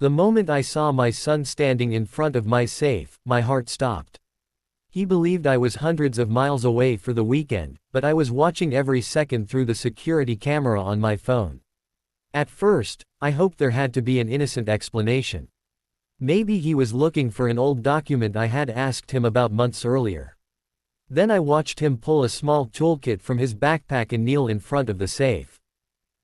The moment I saw my son standing in front of my safe, my heart stopped. He believed I was hundreds of miles away for the weekend, but I was watching every second through the security camera on my phone. At first, I hoped there had to be an innocent explanation. Maybe he was looking for an old document I had asked him about months earlier. Then I watched him pull a small toolkit from his backpack and kneel in front of the safe.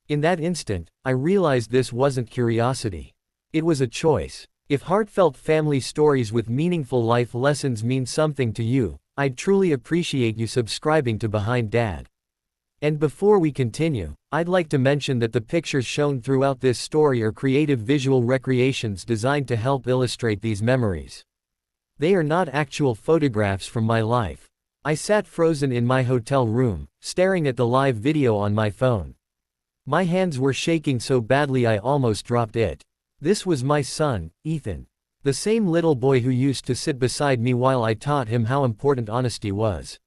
In that instant, I realized this wasn't curiosity. It was a choice. If heartfelt family stories with meaningful life lessons mean something to you, I'd truly appreciate you subscribing to Behind Dad. And before we continue, I'd like to mention that the pictures shown throughout this story are creative visual recreations designed to help illustrate these memories. They are not actual photographs from my life. I sat frozen in my hotel room, staring at the live video on my phone. My hands were shaking so badly I almost dropped it. This was my son, Ethan. The same little boy who used to sit beside me while I taught him how important honesty was.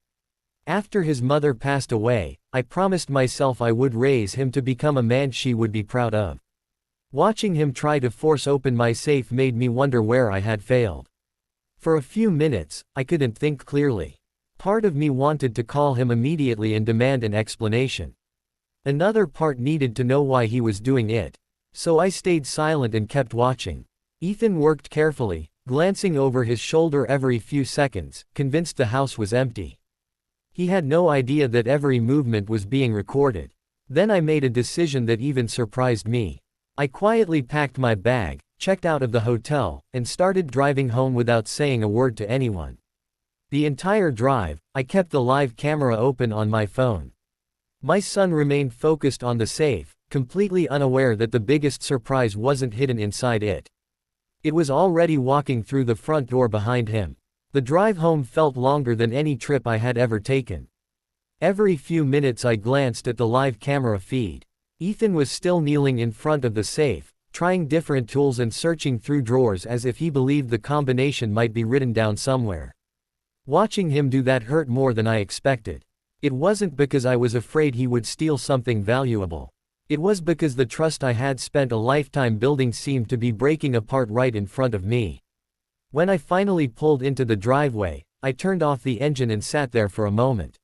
After his mother passed away, I promised myself I would raise him to become a man she would be proud of. Watching him try to force open my safe made me wonder where I had failed. For a few minutes, I couldn't think clearly. Part of me wanted to call him immediately and demand an explanation. Another part needed to know why he was doing it. So I stayed silent and kept watching. Ethan worked carefully, glancing over his shoulder every few seconds, convinced the house was empty. He had no idea that every movement was being recorded. Then I made a decision that even surprised me. I quietly packed my bag, checked out of the hotel, and started driving home without saying a word to anyone. The entire drive, I kept the live camera open on my phone. My son remained focused on the safe, completely unaware that the biggest surprise wasn't hidden inside it. It was already walking through the front door behind him. The drive home felt longer than any trip I had ever taken. Every few minutes I glanced at the live camera feed. Ethan was still kneeling in front of the safe, trying different tools and searching through drawers as if he believed the combination might be written down somewhere. Watching him do that hurt more than I expected. It wasn't because I was afraid he would steal something valuable. It was because the trust I had spent a lifetime building seemed to be breaking apart right in front of me. When I finally pulled into the driveway, I turned off the engine and sat there for a moment.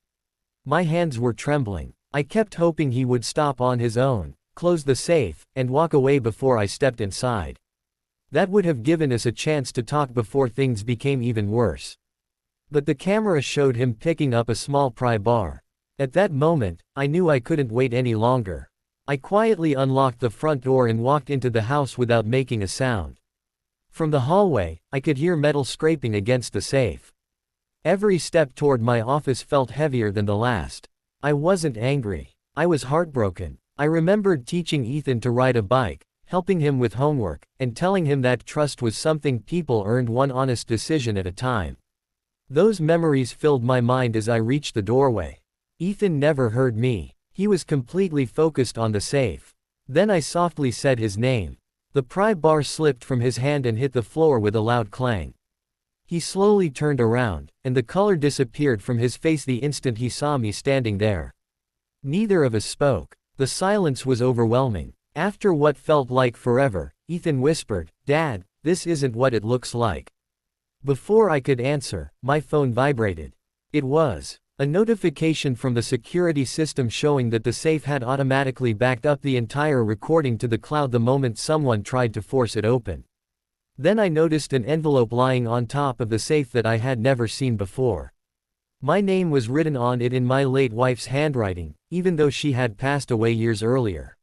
My hands were trembling. I kept hoping he would stop on his own, close the safe, and walk away before I stepped inside. That would have given us a chance to talk before things became even worse. But the camera showed him picking up a small pry bar. At that moment, I knew I couldn't wait any longer. I quietly unlocked the front door and walked into the house without making a sound. From the hallway, I could hear metal scraping against the safe. Every step toward my office felt heavier than the last. I wasn't angry. I was heartbroken. I remembered teaching Ethan to ride a bike, helping him with homework, and telling him that trust was something people earned one honest decision at a time. Those memories filled my mind as I reached the doorway. Ethan never heard me. He was completely focused on the safe. Then I softly said his name. The pry bar slipped from his hand and hit the floor with a loud clang. He slowly turned around, and the color disappeared from his face the instant he saw me standing there. Neither of us spoke. The silence was overwhelming. After what felt like forever, Ethan whispered, "Dad, this isn't what it looks like." Before I could answer, my phone vibrated. It was a notification from the security system showing that the safe had automatically backed up the entire recording to the cloud the moment someone tried to force it open. Then I noticed an envelope lying on top of the safe that I had never seen before. My name was written on it in my late wife's handwriting, even though she had passed away years earlier.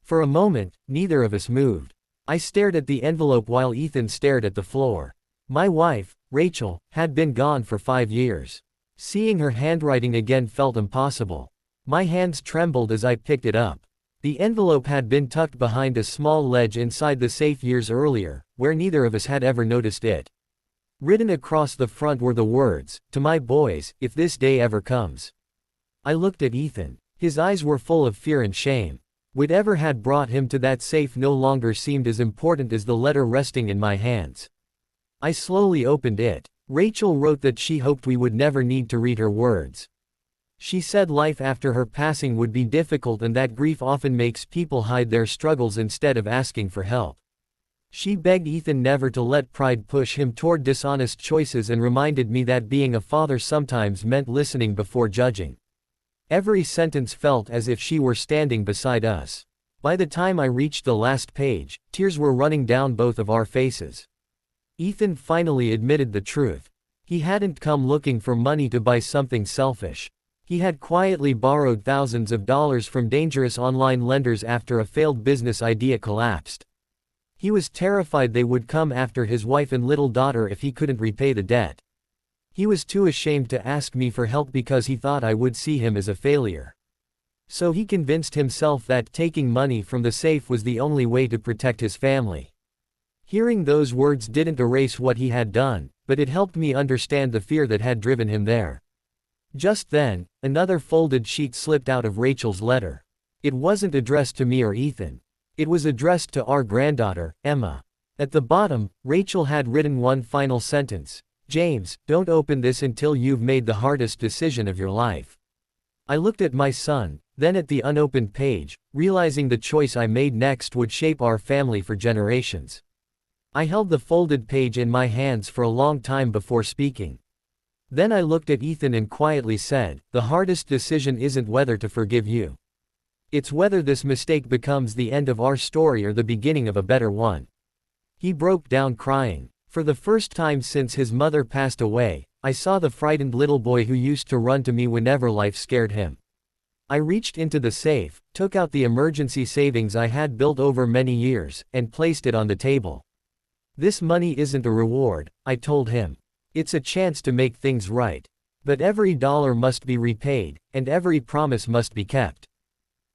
For a moment, neither of us moved. I stared at the envelope while Ethan stared at the floor. My wife, Rachel, had been gone for 5 years. Seeing her handwriting again felt impossible. My hands trembled as I picked it up. The envelope had been tucked behind a small ledge inside the safe years earlier, where neither of us had ever noticed it. Written across the front were the words, "To my boys, if this day ever comes." I looked at Ethan. His eyes were full of fear and shame. Whatever had brought him to that safe no longer seemed as important as the letter resting in my hands. I slowly opened it. Rachel wrote that she hoped we would never need to read her words. She said life after her passing would be difficult and that grief often makes people hide their struggles instead of asking for help. She begged Ethan never to let pride push him toward dishonest choices and reminded me that being a father sometimes meant listening before judging. Every sentence felt as if she were standing beside us. By the time I reached the last page, tears were running down both of our faces. Ethan finally admitted the truth. He hadn't come looking for money to buy something selfish. He had quietly borrowed thousands of dollars from dangerous online lenders after a failed business idea collapsed. He was terrified they would come after his wife and little daughter if he couldn't repay the debt. He was too ashamed to ask me for help because he thought I would see him as a failure. So he convinced himself that taking money from the safe was the only way to protect his family. Hearing those words didn't erase what he had done, but it helped me understand the fear that had driven him there. Just then, another folded sheet slipped out of Rachel's letter. It wasn't addressed to me or Ethan. It was addressed to our granddaughter, Emma. At the bottom, Rachel had written one final sentence: "James, don't open this until you've made the hardest decision of your life." I looked at my son, then at the unopened page, realizing the choice I made next would shape our family for generations. I held the folded page in my hands for a long time before speaking. Then I looked at Ethan and quietly said, "The hardest decision isn't whether to forgive you. It's whether this mistake becomes the end of our story or the beginning of a better one." He broke down crying. For the first time since his mother passed away, I saw the frightened little boy who used to run to me whenever life scared him. I reached into the safe, took out the emergency savings I had built over many years, and placed it on the table. "This money isn't a reward," I told him. "It's a chance to make things right. But every dollar must be repaid, and every promise must be kept."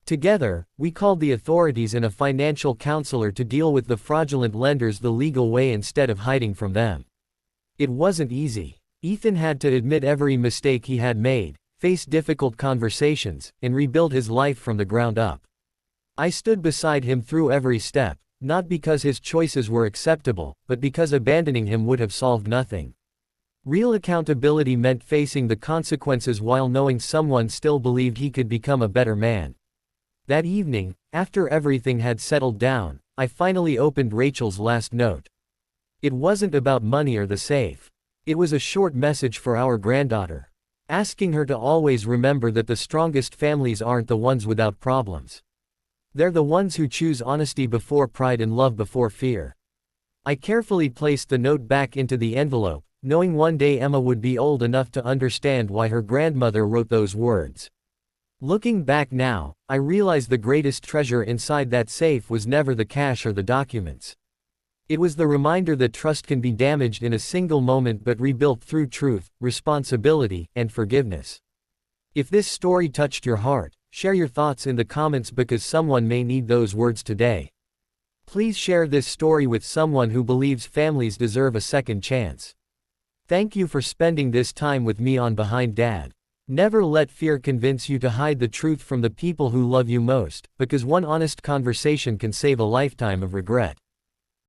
Together, we called the authorities and a financial counselor to deal with the fraudulent lenders the legal way instead of hiding from them. It wasn't easy. Ethan had to admit every mistake he had made, face difficult conversations, and rebuild his life from the ground up. I stood beside him through every step, not because his choices were acceptable, but because abandoning him would have solved nothing. Real accountability meant facing the consequences while knowing someone still believed he could become a better man. That evening, after everything had settled down, I finally opened Rachel's last note. It wasn't about money or the safe. It was a short message for our granddaughter, asking her to always remember that the strongest families aren't the ones without problems. They're the ones who choose honesty before pride and love before fear. I carefully placed the note back into the envelope, knowing one day Emma would be old enough to understand why her grandmother wrote those words. Looking back now, I realize the greatest treasure inside that safe was never the cash or the documents. It was the reminder that trust can be damaged in a single moment but rebuilt through truth, responsibility, and forgiveness. If this story touched your heart, share your thoughts in the comments because someone may need those words today. Please share this story with someone who believes families deserve a second chance. Thank you for spending this time with me on Behind Dad. Never let fear convince you to hide the truth from the people who love you most, because one honest conversation can save a lifetime of regret.